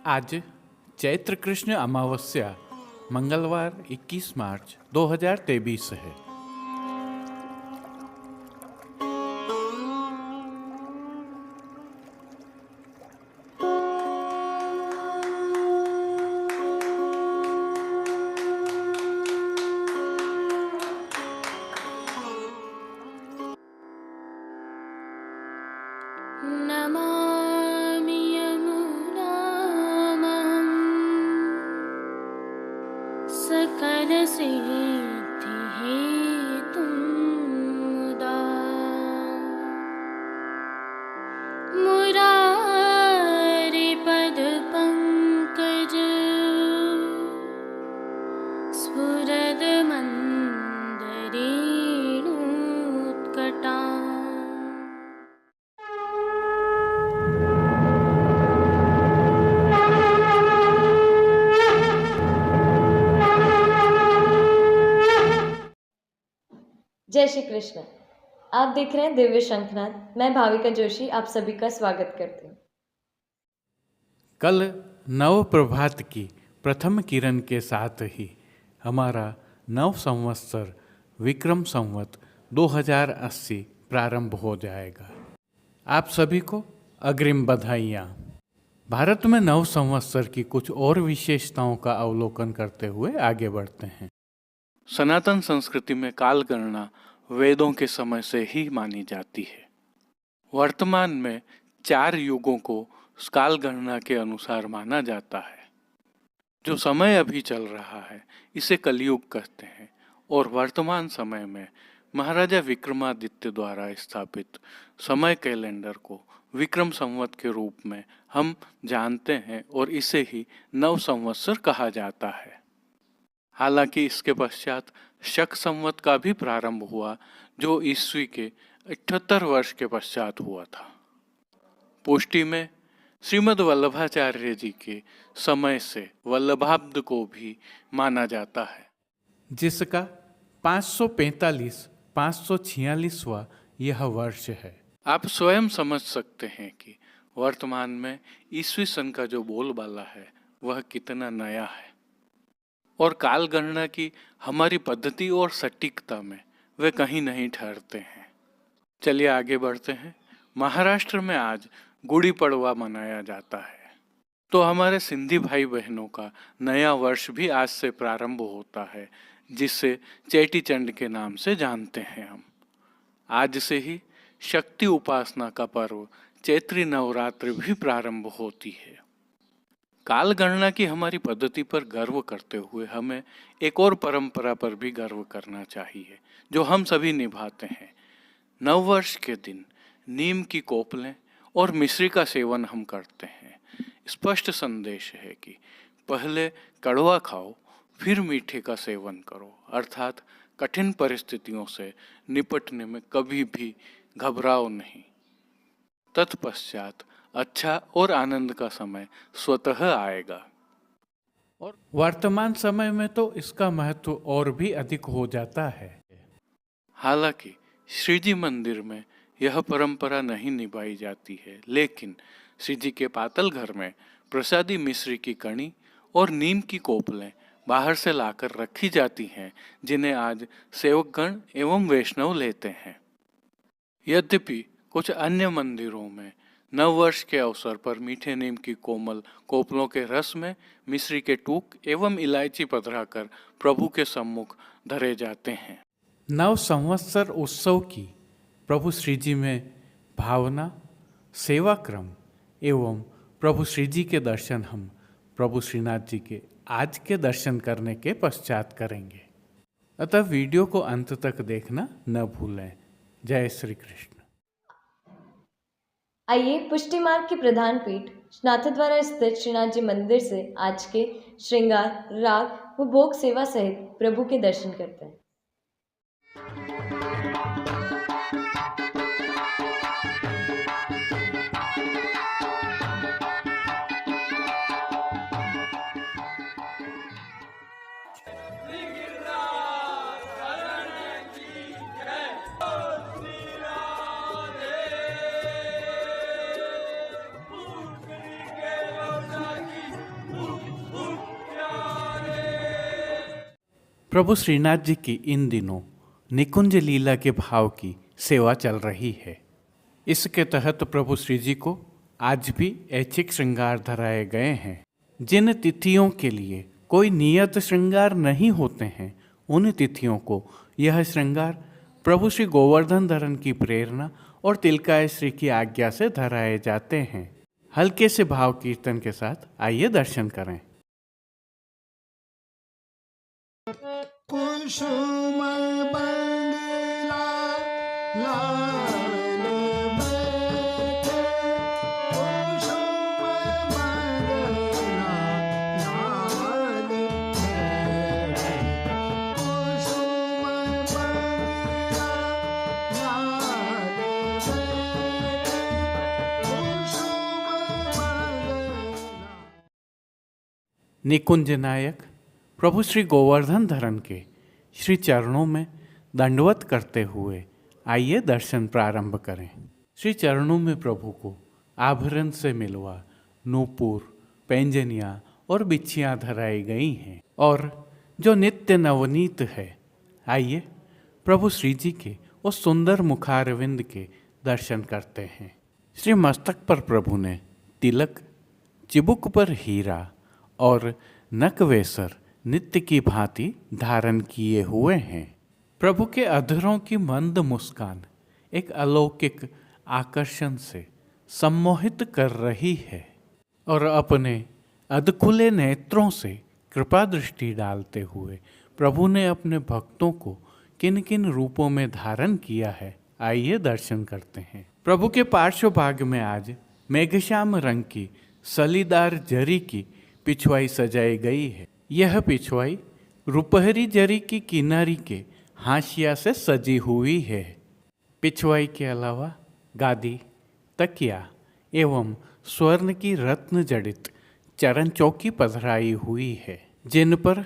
आज चैत्र कृष्ण अमावस्या मंगलवार 21 मार्च 2023 है। नमामि यमुनामहं सकलसिद्धिहेतुं मुदा मुरारिपदपङ्कज स्फुरदमन्दरेणुत्कटा। जय श्री कृष्ण। आप देख रहे हैं दिव्य शंखनाद। मैं भाविका जोशी आप सभी का स्वागत करती हूँ। कल नव प्रभात की प्रथम किरण के साथ ही हमारा नव संवत्सर विक्रम संवत 2080 प्रारंभ हो जाएगा। आप सभी को अग्रिम बधाइयाँ। भारत में नव संवत्सर की कुछ और विशेषताओं का अवलोकन करते हुए आगे बढ़ते हैं। सनातन संस्कृति में काल गणना वेदों के समय से ही मानी जाती है। वर्तमान में 4 युगों को काल गणना के अनुसार माना जाता है। जो समय अभी चल रहा है इसे कलयुग कहते हैं और वर्तमान समय में महाराजा विक्रमादित्य द्वारा स्थापित समय कैलेंडर को विक्रम संवत के रूप में हम जानते हैं और इसे ही नव संवत्सर कहा जाता है। हालांकि इसके पश्चात शक संवत का भी प्रारंभ हुआ जो ईस्वी के 78 वर्ष के पश्चात हुआ था। पुष्टि में श्रीमद् वल्लभाचार्य जी के समय से वल्लभाब्द को भी माना जाता है, जिसका 545-546वां यह वर्ष है। आप स्वयं समझ सकते हैं कि वर्तमान में ईस्वी सन का जो बोलबाला है वह कितना नया है और काल गणना की हमारी पद्धति और सटीकता में वे कहीं नहीं ठहरते हैं। चलिए आगे बढ़ते हैं। महाराष्ट्र में आज गुड़ी पड़वा मनाया जाता है, तो हमारे सिंधी भाई बहनों का नया वर्ष भी आज से प्रारंभ होता है, जिसे चेटी चंड के नाम से जानते हैं हम। आज से ही शक्ति उपासना का पर्व चैत्री नवरात्रि भी प्रारंभ होती है। काल गणना की हमारी पद्धति पर गर्व करते हुए हमें एक और परंपरा पर भी गर्व करना चाहिए जो हम सभी निभाते हैं। नववर्ष के दिन नीम की कोपलें और मिश्री का सेवन हम करते हैं। स्पष्ट संदेश है कि पहले कड़वा खाओ फिर मीठे का सेवन करो, अर्थात कठिन परिस्थितियों से निपटने में कभी भी घबराओ नहीं। तत्पश्चात अच्छा और आनंद का समय स्वतः आएगा। और वर्तमान समय में तो इसका महत्व और भी अधिक हो जाता है। हालांकि श्रीजी मंदिर में यह परंपरा नहीं निभाई जाती है, लेकिन श्रीजी के पातल घर में प्रसादी मिश्री की कणी और नीम की कोपलें बाहर से लाकर रखी जाती हैं, जिन्हें आज सेवकगण एवं वैष्णव लेते हैं। यद्यपि कुछ अन्य मंदिरों में नववर्ष के अवसर पर मीठे नीम की कोमल कोपलों के रस में मिश्री के टूक एवं इलायची पधराकर प्रभु के सम्मुख धरे जाते हैं। नव संवत्सर उत्सव की प्रभु श्रीजी में भावना, सेवा क्रम एवं प्रभु श्रीजी के दर्शन हम प्रभु श्रीनाथ जी के आज के दर्शन करने के पश्चात करेंगे। अतः वीडियो को अंत तक देखना न भूलें। जय श्री कृष्ण। आइए पुष्टि मार्ग की प्रधान पीठ नाथद्वारा स्थित श्रीनाथ जी मंदिर से आज के श्रृंगार, राग व भोग सेवा सहित प्रभु के दर्शन करते हैं। प्रभु श्रीनाथ जी की इन दिनों निकुंज लीला के भाव की सेवा चल रही है। इसके तहत प्रभु श्री जी को आज भी ऐच्छिक श्रृंगार धराए गए हैं। जिन तिथियों के लिए कोई नियत श्रृंगार नहीं होते हैं, उन तिथियों को यह श्रृंगार प्रभु श्री गोवर्धन धरन की प्रेरणा और तिलकाय श्री की आज्ञा से धराए जाते हैं। हल्के से भाव कीर्तन के साथ आइए दर्शन करें। कुसुम बंगला लाल बैठे, कुसुम बंगला लाल बैठे, कुसुम बंगला लाल बैठे, कुसुम बंगला। निकुंज नायक प्रभु श्री गोवर्धन धरन के श्री चरणों में दंडवत करते हुए आइए दर्शन प्रारंभ करें। श्री चरणों में प्रभु को आभरण से मिलवा नूपुर, पैंजनियाँ और बिच्छियाँ धराई गई हैं और जो नित्य नवनीत है। आइए प्रभु श्री जी के उस सुंदर मुखारविंद के दर्शन करते हैं। श्री मस्तक पर प्रभु ने तिलक, चिबुक पर हीरा और नकवेसर नित्य की भांति धारण किए हुए हैं। प्रभु के अधरों की मंद मुस्कान एक अलौकिक आकर्षण से सम्मोहित कर रही है और अपने अधखुले नेत्रों से कृपा दृष्टि डालते हुए प्रभु ने अपने भक्तों को किन किन रूपों में धारण किया है, आइए दर्शन करते हैं। प्रभु के पार्श्व भाग में आज मेघश्याम रंग की सलीदार जरी की पिछवाई सजाई गई है। यह पिछवाई रुपहरी जरी की किनारी के हाशिया से सजी हुई है। पिछवाई के अलावा गादी, तकिया एवं स्वर्ण की रत्न जड़ित चरण चौकी पधराई हुई है, जिन पर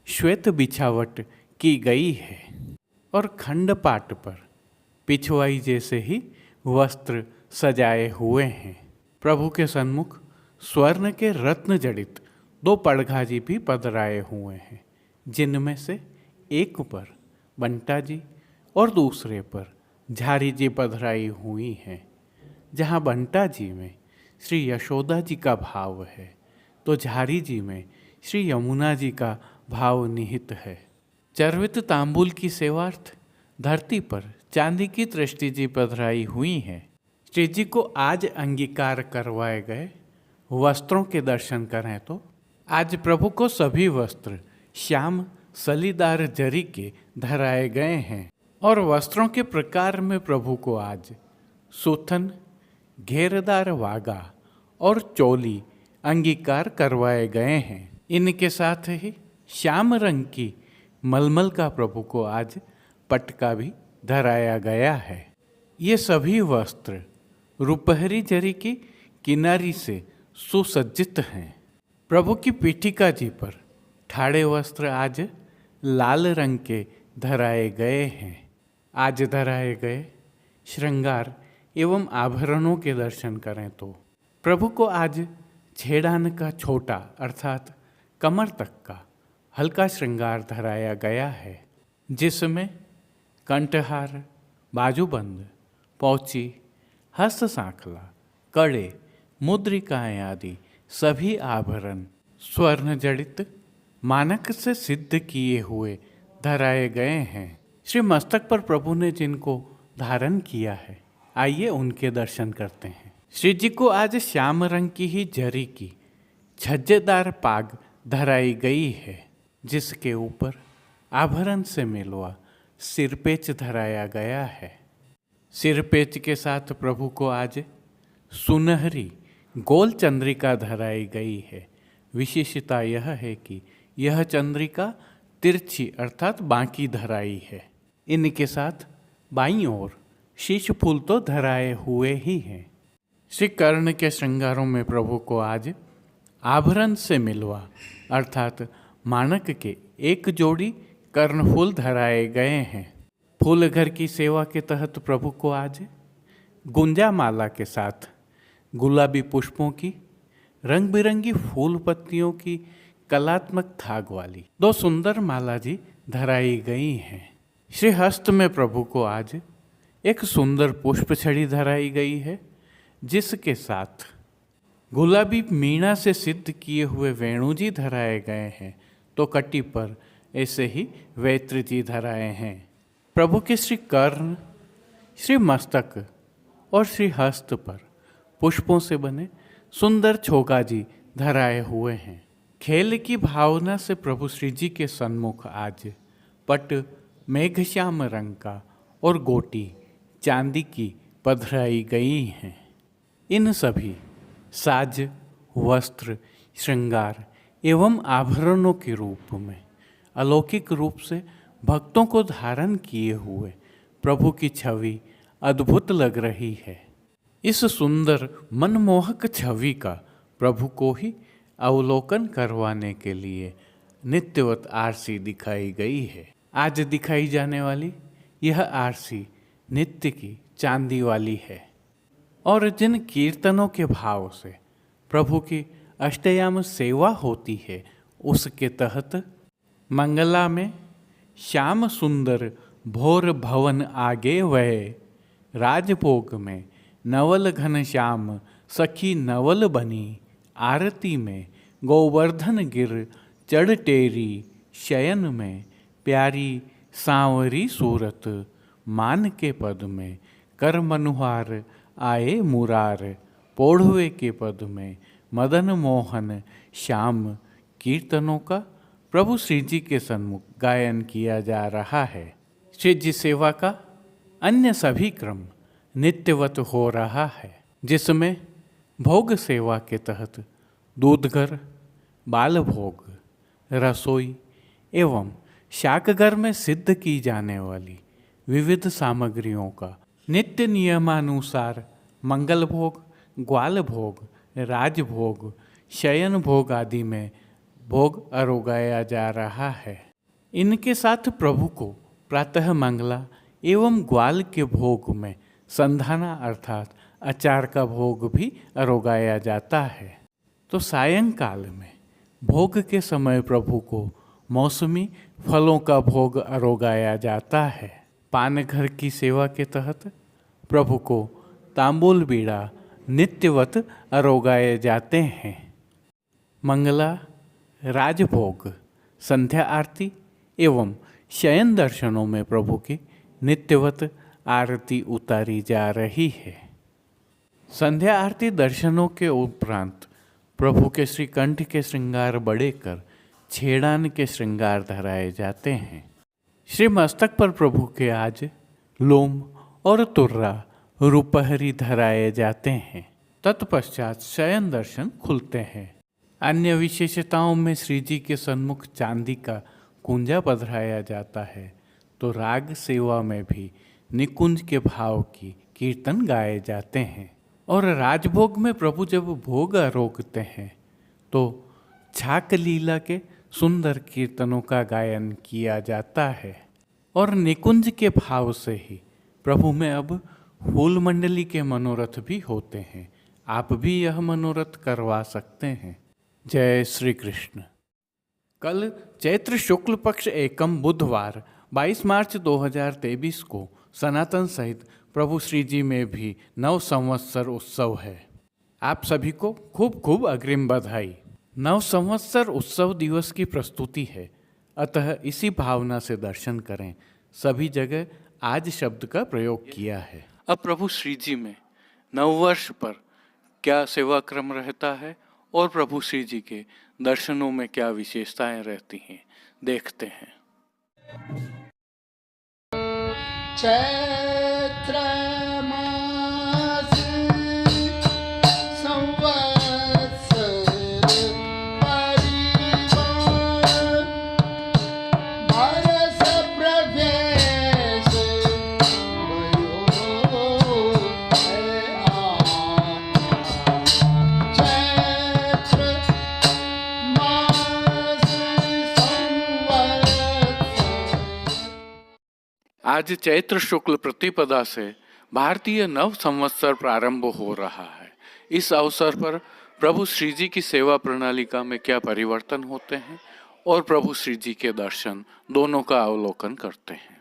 श्वेत बिछावट की गई है और खंड पाट पर पिछवाई जैसे ही वस्त्र सजाए हुए हैं। प्रभु के सन्मुख स्वर्ण के रत्न जड़ित 2 पड़घाजी भी पधराए हुए हैं, जिनमें से एक पर बंटा जी और दूसरे पर झारी जी पधराई हुई हैं। जहाँ बंटा जी में श्री यशोदा जी का भाव है तो झारी जी में श्री यमुना जी का भाव निहित है। चर्वित तांबूल की सेवार्थ धरती पर चांदी की दृष्टि जी पधराई हुई हैं। श्री जी को आज अंगीकार करवाए गए वस्त्रों के दर्शन करें तो आज प्रभु को सभी वस्त्र श्याम सलीदार जरी के धराए गए हैं और वस्त्रों के प्रकार में प्रभु को आज सुथन, घेरदार वागा और चोली अंगीकार करवाए गए हैं। इनके साथ ही श्याम रंग की मलमल का प्रभु को आज पटका भी धराया गया है। ये सभी वस्त्र रुपहरी जरी की किनारी से सुसज्जित हैं। प्रभु की पीठिका जी पर ठाड़े वस्त्र आज लाल रंग के धराए गए हैं। आज धराए गए श्रृंगार एवं आभरणों के दर्शन करें तो प्रभु को आज छेड़ान का छोटा अर्थात कमर तक का हल्का श्रृंगार धराया गया है, जिसमें कंठहार, बाजूबंद, पौची, हस्त सांखला, कड़े, मुद्रिकाएं आदि सभी आभरण स्वर्ण जड़ित मानक से सिद्ध किए हुए धराए गए हैं। श्री मस्तक पर प्रभु ने जिनको धारण किया है, आइए उनके दर्शन करते हैं। श्री जी को आज श्याम रंग की ही जरी की छज्जेदार पाग धराई गई है, जिसके ऊपर आभरण से मिलवा सिरपेच धराया गया है। सिरपेच के साथ प्रभु को आज सुनहरी गोल चंद्रिका धराई गई है। विशेषता यह है कि यह चंद्रिका तिरछी अर्थात बांकी धराई है। इनके साथ बाईं ओर शीश फूल तो धराए हुए ही हैं। श्री कर्ण के श्रृंगारों में प्रभु को आज आभरण से मिलवा अर्थात मानक के एक जोड़ी कर्णफूल धराए गए हैं। फूल घर की सेवा के तहत प्रभु को आज गुंजा माला के साथ गुलाबी पुष्पों की रंग बिरंगी फूल पत्तियों की कलात्मक थाग वाली 2 सुंदर माला जी धराई गई हैं। श्री हस्त में प्रभु को आज एक सुंदर पुष्प छड़ी धराई गई है, जिसके साथ गुलाबी मीणा से सिद्ध किए हुए वेणु जी धराए गए हैं, तो कटी पर ऐसे ही वैत्र जी धराए हैं। प्रभु के श्री कर्ण, श्री मस्तक और श्री हस्त पर पुष्पों से बने सुंदर छोगा जी धराए हुए हैं। खेल की भावना से प्रभु श्री जी के सन्मुख आज पट मेघश्याम रंग का और गोटी चांदी की पधराई गई हैं। इन सभी साज, वस्त्र, श्रृंगार एवं आभरणों के रूप में अलौकिक रूप से भक्तों को धारण किए हुए प्रभु की छवि अद्भुत लग रही है। इस सुंदर मनमोहक छवि का प्रभु को ही अवलोकन करवाने के लिए नित्यवत आरसी दिखाई गई है। आज दिखाई जाने वाली यह आरसी नित्य की चांदी वाली है और जिन कीर्तनों के भाव से प्रभु की अष्टयाम सेवा होती है, उसके तहत मंगला में श्याम सुंदर भोर भवन आगे वह, राजभोग में नवल घन श्याम सखी नवल बनी, आरती में गोवर्धन गिर चढ़ टेरी, शयन में प्यारी सांवरी सूरत, मान के पद में कर मनुहार आए मुरार, पोढ़वे के पद में मदन मोहन श्याम कीर्तनों का प्रभु श्री जी के सन्मुख गायन किया जा रहा है। श्री जी सेवा का अन्य सभी क्रम नित्यवत हो रहा है, जिसमें भोग सेवा के तहत दूधघर, बाल भोग, रसोई एवं शाकघर में सिद्ध की जाने वाली विविध सामग्रियों का नित्य नियमानुसार मंगल भोग, ग्वाल भोग, राजभोग, शयन भोग आदि में भोग अरोगाया जा रहा है। इनके साथ प्रभु को प्रातः मंगला एवं ग्वाल के भोग में संधाना अर्थात अचार का भोग भी अरोगाया जाता है। तो सायंकाल में भोग के समय प्रभु को मौसमी फलों का भोग अरोगाया जाता है। पानघर की सेवा के तहत प्रभु को तांबूल बीड़ा नित्यवत अरोगाए जाते हैं। मंगला, राजभोग, संध्या आरती एवं शयन दर्शनों में प्रभु की नित्यवत आरती उतारी जा रही है। संध्या आरती दर्शनों के उपरांत प्रभु के श्री कंठ के श्रृंगार बड़े कर छेड़ान के श्रृंगार धराए जाते हैं। श्री मस्तक पर प्रभु के आज लोम और तुर्रा रूपहरी धराए जाते हैं। तत्पश्चात शयन दर्शन खुलते हैं। अन्य विशेषताओं में श्री जी के सन्मुख चांदी का कुंजा पधराया जाता है, तो राग सेवा में भी निकुंज के भाव की कीर्तन गाए जाते हैं। और राजभोग में प्रभु जब भोग आरोगते हैं तो छाक लीला के सुंदर कीर्तनों का गायन किया जाता है। और निकुंज के भाव से ही प्रभु में अब फूल मंडली के मनोरथ भी होते हैं। आप भी यह मनोरथ करवा सकते हैं। जय श्री कृष्ण। कल चैत्र शुक्ल पक्ष एकम बुधवार 22 मार्च 2023 को सनातन सहित प्रभु श्री जी में भी नव संवत्सर उत्सव है। आप सभी को खूब खूब अग्रिम बधाई। नव संवत्सर उत्सव दिवस की प्रस्तुति है, अतः इसी भावना से दर्शन करें। सभी जगह आज शब्द का प्रयोग किया है। अब प्रभु श्री जी में नववर्ष पर क्या सेवा क्रम रहता है और प्रभु श्री जी के दर्शनों में क्या विशेषताएं रहती हैं, देखते हैं। चैत्र मास संवत्सर परिवार बरस प्रवेश भयो है चैत्र मास संवत्सर। आज चैत्र शुक्ल प्रतिपदा से भारतीय नव संवत्सर प्रारंभ हो रहा है। इस अवसर पर प्रभु श्री जी की सेवा प्रणालिका में क्या परिवर्तन होते हैं और प्रभु श्री जी के दर्शन दोनों का अवलोकन करते हैं।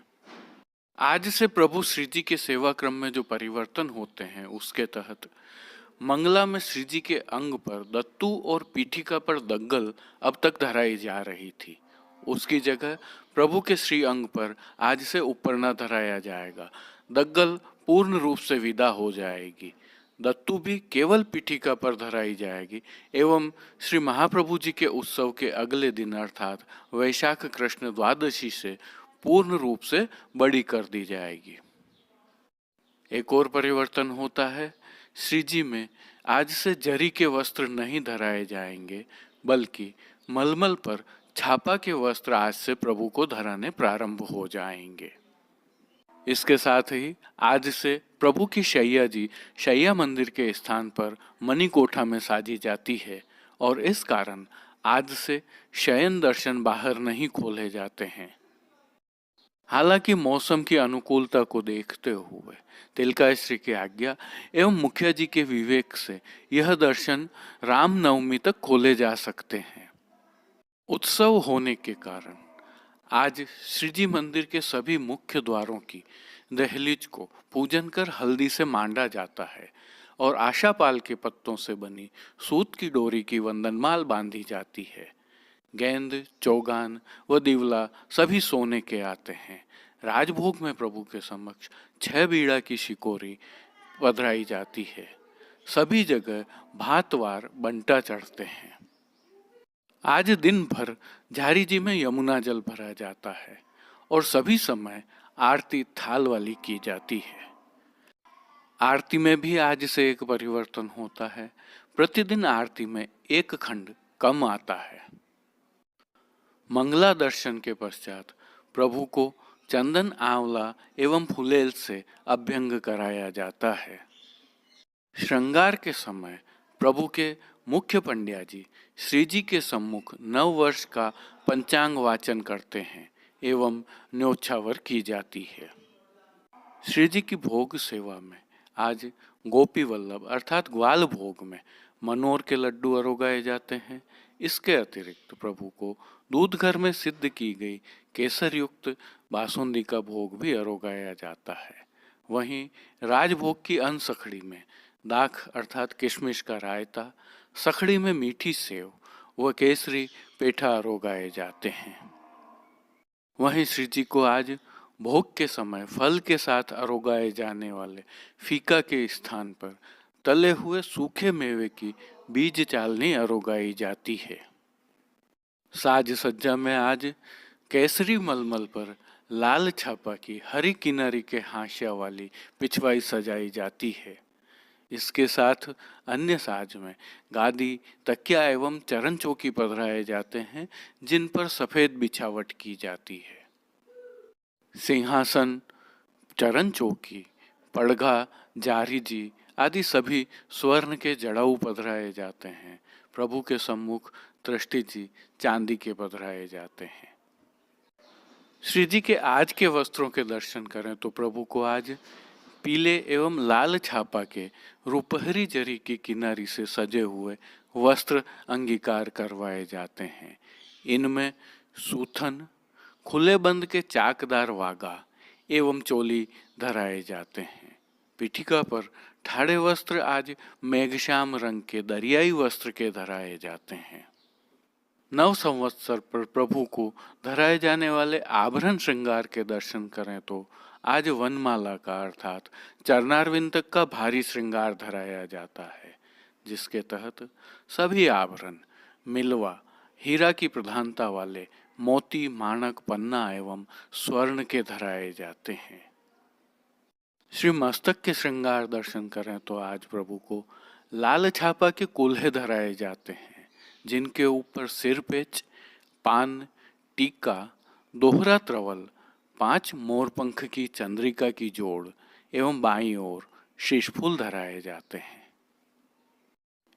आज से प्रभु श्री जी के सेवा क्रम में जो परिवर्तन होते हैं उसके तहत मंगला में श्री जी के अंग पर दत्तू और पीठिका पर दग्गल अब तक धराई जा रही थी। उसकी जगह प्रभु के श्री अंग पर आज से उपरना धराया जाएगा। दग्गल पूर्ण रूप से विदा हो जाएगी। दत्तू भी केवल पीठिका पर धराई जाएगी एवं श्री महाप्रभु जी के उत्सव के अगले दिन अर्थात वैशाख कृष्ण द्वादशी से पूर्ण रूप से बड़ी कर दी जाएगी। एक और परिवर्तन होता है, श्री जी में आज से जरी के वस्त्र नहीं धराए जाएंगे बल्कि मलमल पर छापा के वस्त्र आज से प्रभु को धराने प्रारंभ हो जाएंगे। इसके साथ ही आज से प्रभु की शैया जी शैया मंदिर के स्थान पर मणिकोठा में साजी जाती है और इस कारण आज से शयन दर्शन बाहर नहीं खोले जाते हैं। हालांकि मौसम की अनुकूलता को देखते हुए तिलकाश्री की आज्ञा एवं मुखिया जी के विवेक से यह दर्शन रामनवमी तक खोले जा सकते हैं। उत्सव होने के कारण आज श्री जी मंदिर के सभी मुख्य द्वारों की दहलीज को पूजन कर हल्दी से मांडा जाता है और आशापाल के पत्तों से बनी सूत की डोरी की वंदनमाल बांधी जाती है। गेंद, चौगान व दिवला सभी सोने के आते हैं। राजभोग में प्रभु के समक्ष 6 बीड़ा की शिकोरी पधराई जाती है। सभी जगह भातवार बंटा चढ़ते हैं। आज दिन भर झारी जी में यमुना जल भरा जाता है और सभी समय आरती थाल वाली की जाती है। आरती में भी आज से एक परिवर्तन होता है। प्रतिदिन आरती में एक खंड कम आता है। मंगला दर्शन के पश्चात प्रभु को चंदन, आंवला एवं फुलेल से अभ्यंग कराया जाता है। श्रृंगार के समय प्रभु के मुख्य पंड्या जी श्री जी के सम्मुख नव वर्ष का पंचांग वाचन करते हैं एवं न्योछावर की जाती है। श्री जी की भोग सेवा में आज गोपी वल्लभ अर्थात ग्वाल भोग में मनोर के लड्डू अरोगाए जाते हैं। इसके अतिरिक्त प्रभु को दूध घर में सिद्ध की गई केसर युक्त बासुंदी का भोग भी अरोगाया जाता है। वहीं राजभोग की अन्न सखड़ी में दाख अर्थात किशमिश का रायता, सखड़ी में मीठी सेव व केसरी पेठा अरोगाए जाते हैं। वहीं श्री जी को आज भोग के समय फल के साथ अरोगाए जाने वाले फीका के स्थान पर तले हुए सूखे मेवे की बीज चालनी अरोगाई जाती है। साज सज्जा में आज केसरी मलमल पर लाल छापा की हरी किनारी के हाशिया वाली पिछवाई सजाई जाती है। इसके साथ अन्य साज में गादी, तकिया एवं चरण चौकी पधराए जाते हैं जिन पर सफेद बिछावट की जाती है। सिंहासन, चरण चौकी, पड़घा, जारी जी आदि सभी स्वर्ण के जड़ाऊ पधराए जाते हैं। प्रभु के सम्मुख दृष्टि जी चांदी के पधराए जाते हैं। श्री जी के आज के वस्त्रों के दर्शन करें तो प्रभु को आज पीले एवं लाल छापा के रुपहरी जरी की किनारी से सजे हुए वस्त्र अंगीकार करवाए जाते हैं। इनमें सूथन, खुले बंद के चाकदार वागा एवं चोली धराए जाते हैं। पीठिका पर ठाड़े वस्त्र आज मेघश्याम रंग के दरियाई वस्त्र के धराए जाते हैं। नव संवत्सर पर प्रभु को धराए जाने वाले आभरण श्रृंगार के दर्शन करें तो आज वनमाला का अर्थात चरणारविंद तक का भारी श्रृंगार धराया जाता है, जिसके तहत सभी आभरण मिलवा, हीरा की प्रधानता वाले मोती, माणक, पन्ना एवं स्वर्ण के धराए जाते हैं। श्री मस्तक के श्रृंगार दर्शन करें तो आज प्रभु को लाल छापा के कुल्हे धराए जाते हैं, जिनके ऊपर सिरपेच, पान, टीका, दोहरा त्रवल, 5 मोरपंख की चंद्रिका की जोड़ एवं बाईं ओर शीशफूल धराए जाते हैं।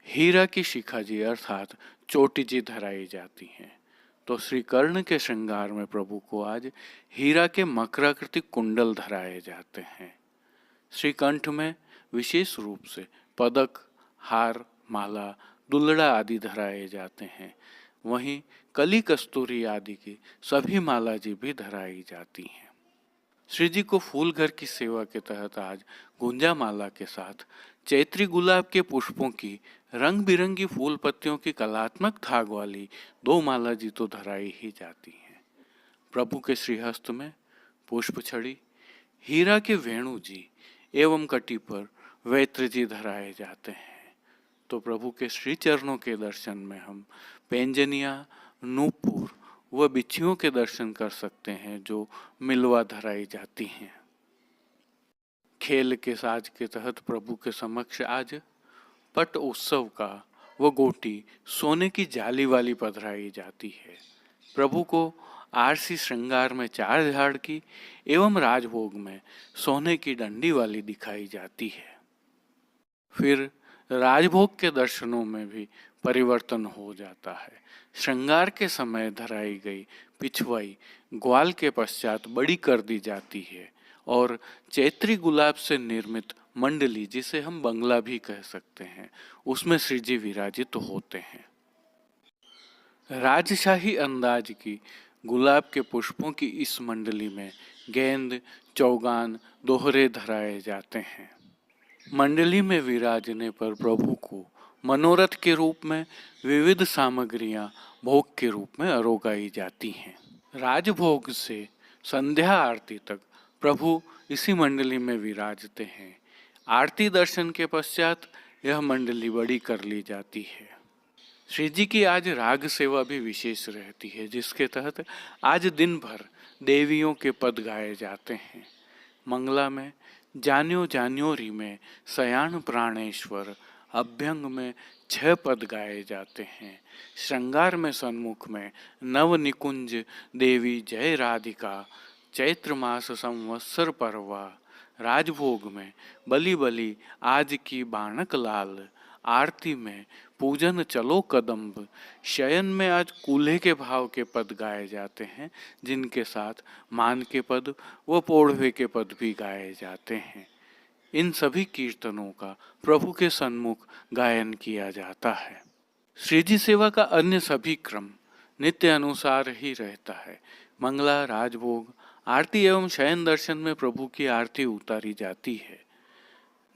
हीरा की शिखा जी अर्थात चोटी जी धराई जाती हैं। तो श्री कर्ण के श्रृंगार में प्रभु को आज हीरा के मकराकृति कुंडल धराए जाते हैं। श्री कंठ में विशेष रूप से पदक, हार, माला, दुल्हड़ा आदि धराए जाते हैं। वहीं कली कस्तूरी आदि की सभी माला जी भी धराई जाती हैं। श्री जी को फूल घर की सेवा के तहत आज गुंजा माला के साथ चैत्री गुलाब के पुष्पों की रंग बिरंगी फूल पत्तियों की कलात्मक थाग वाली 2 माला जी तो धराई ही जाती हैं। प्रभु के श्रीहस्त में पुष्प छड़ी, हीरा के वेणु जी एवं कटी पर वैत्र जी धराए जाते हैं। तो प्रभु के श्री चरणों के दर्शन में हम पैंजनिया, नूपुर व बिच्छियों के दर्शन कर सकते हैं जो मिलवा धराई जाती हैं। खेल के साज के तहत प्रभु के समक्ष आज पट उत्सव का व गोटी सोने की जाली वाली पधराई जाती है। प्रभु को आरसी श्रृंगार में 4 झाड़ की एवं राजभोग में सोने की डंडी वाली दिखाई जाती है। फिर राजभोग के दर्शनों में भी परिवर्तन हो जाता है। श्रृंगार के समय धराई गई पिछवाई ग्वाल के पश्चात बड़ी कर दी जाती है और चैत्री गुलाब से निर्मित मंडली, जिसे हम बंगला भी कह सकते हैं, उसमें श्री जी विराजित होते हैं। राजशाही अंदाज की गुलाब के पुष्पों की इस मंडली में गेंद, चौगान, दोहरे धराए जाते हैं। मंडली में विराजने पर प्रभु को मनोरथ के रूप में विविध सामग्रियां भोग के रूप में अरोगाई जाती हैं। राजभोग से संध्या आरती तक प्रभु इसी मंडली में विराजते हैं। आरती दर्शन के पश्चात यह मंडली बड़ी कर ली जाती है। श्री जी की आज राग सेवा भी विशेष रहती है, जिसके तहत आज दिन भर देवियों के पद गाए जाते हैं। मंगला में जान्यो जान्योरी में सयान प्राणेश्वर, अभ्यंग में 6 पद गाए जाते हैं। श्रृंगार में सन्मुख में नव निकुंज देवी जय राधिका, चैत्र मास संवत्सर परवा। राजभोग में बली बली आज की बाणक लाल, आरती में पूजन चलो कदम्ब। शयन में आज कूल्हे के भाव के पद गाए जाते हैं, जिनके साथ मान के पद व पोढ़वे के पद भी गाए जाते हैं। इन सभी कीर्तनों का प्रभु के सन्मुख गायन किया जाता है। श्री जी सेवा का अन्य सभी क्रम नित्य अनुसार ही रहता है। मंगला, राजभोग, आरती एवं शयन दर्शन में प्रभु की आरती उतारी जाती है।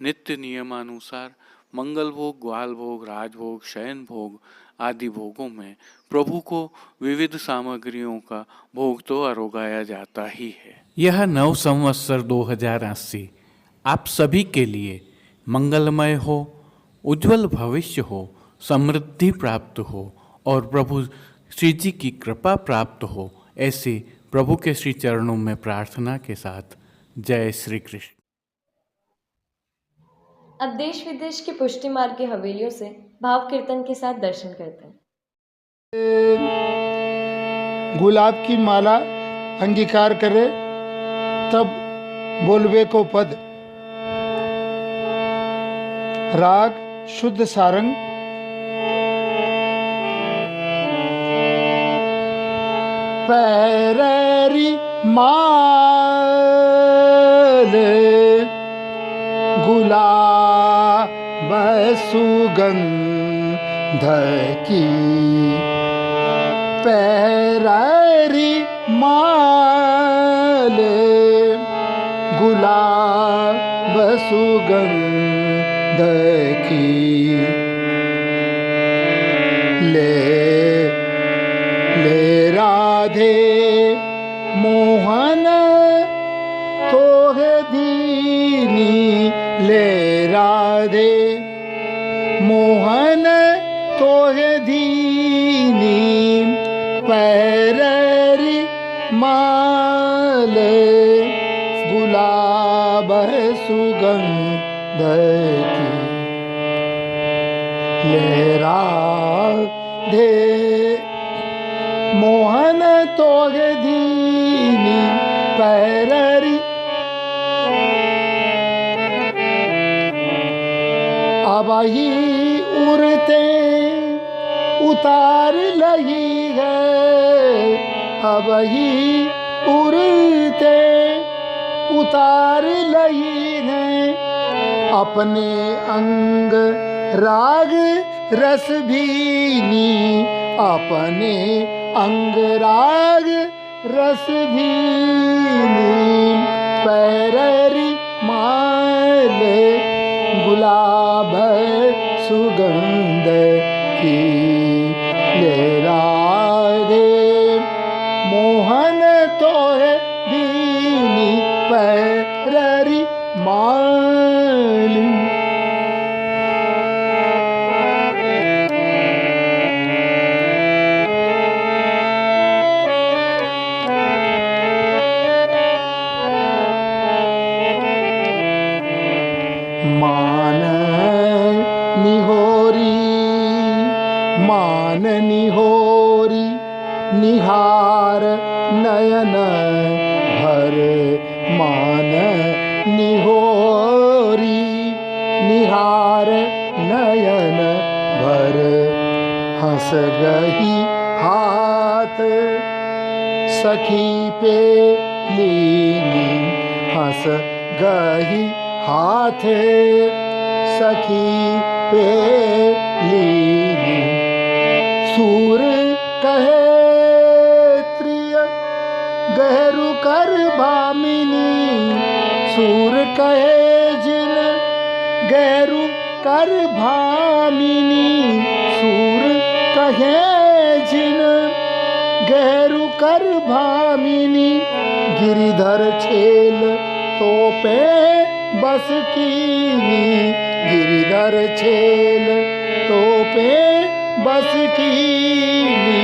नित्य नियमानुसार मंगल भोग, ग्वाल भोग, राजभोग, शयन भोग आदि भोगों में प्रभु को विविध सामग्रियों का भोग तो अरोगाया जाता ही है। यह नव संवत्सर 2080 आप सभी के लिए मंगलमय हो, उज्जवल भविष्य हो, समृद्धि प्राप्त हो और प्रभु श्री जी की कृपा प्राप्त हो, ऐसे प्रभु के श्री चरणों में प्रार्थना के साथ जय श्री कृष्ण। अब देश विदेश के पुष्टि मार्ग की हवेलियों से भाव कीर्तन के साथ दर्शन करते हैं। गुलाब की माला अंगीकार करे तब बोलवे को पद। राग शुद्ध सारंग। पैरेरी माल गुलाब सुगंध की, पैरेरी माल गुलाब सुगंध की। ले राधे मोहन तोहे दीनी, ले राधे मोहन तोहे दीनी। पैरेरी माल गुलाब सुगंध की। ले राधे मोहन तोहे दीनी, पैरेरी। अब ही उड़ते उतार लही है, अब ही उड़ते उतार लही है। अपने अंग राग रस भीनी, अपने अंगराग रस भीनी पैररी माल गुलाब सुगंध की लेरागे मोहन तो है दीनी पैररी माल। मान निहोरी निहार नयन भर मान निहोरी निहार नयन भर हंस गही हाथ सखी पे लीनी हंस गही हाथ सखी पे लीनी सूर कहे त्रिय गहरू कर भामिनी सूर कहे जिन गहरू कर भामिनी सूर कहे जिन गहरू कर भामिनी गिरिधर छेल तो पे बस कीनी गिरिधर छेल तो पे बस कीनी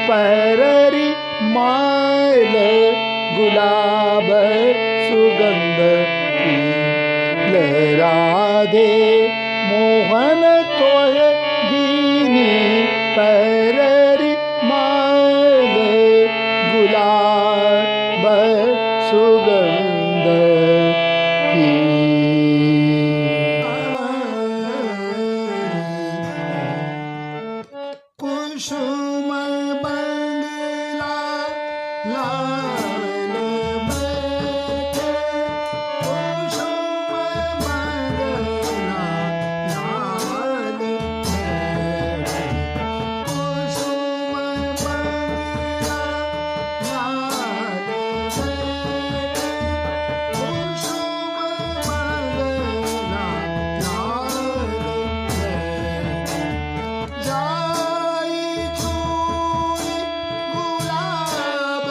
पैररी माल गुलाब सुगंध की लहरा दे मोहन तोहे दीनी पैररी माल गुलाब सुगंध की। कुसुम बंगला लाल बैठे कुसुम बंगला लाल बैठे कुसुम बंगला लाल बैठे कुसुम बंगला लाल बैठे जाई चूड़ी गुलाब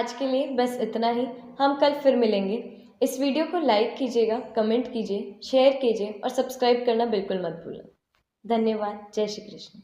आज के लिए बस इतना ही। हम कल फिर मिलेंगे। इस वीडियो को लाइक कीजिएगा, कमेंट कीजिए, शेयर कीजिए और सब्सक्राइब करना बिल्कुल मत भूलना। धन्यवाद। जय श्री कृष्ण।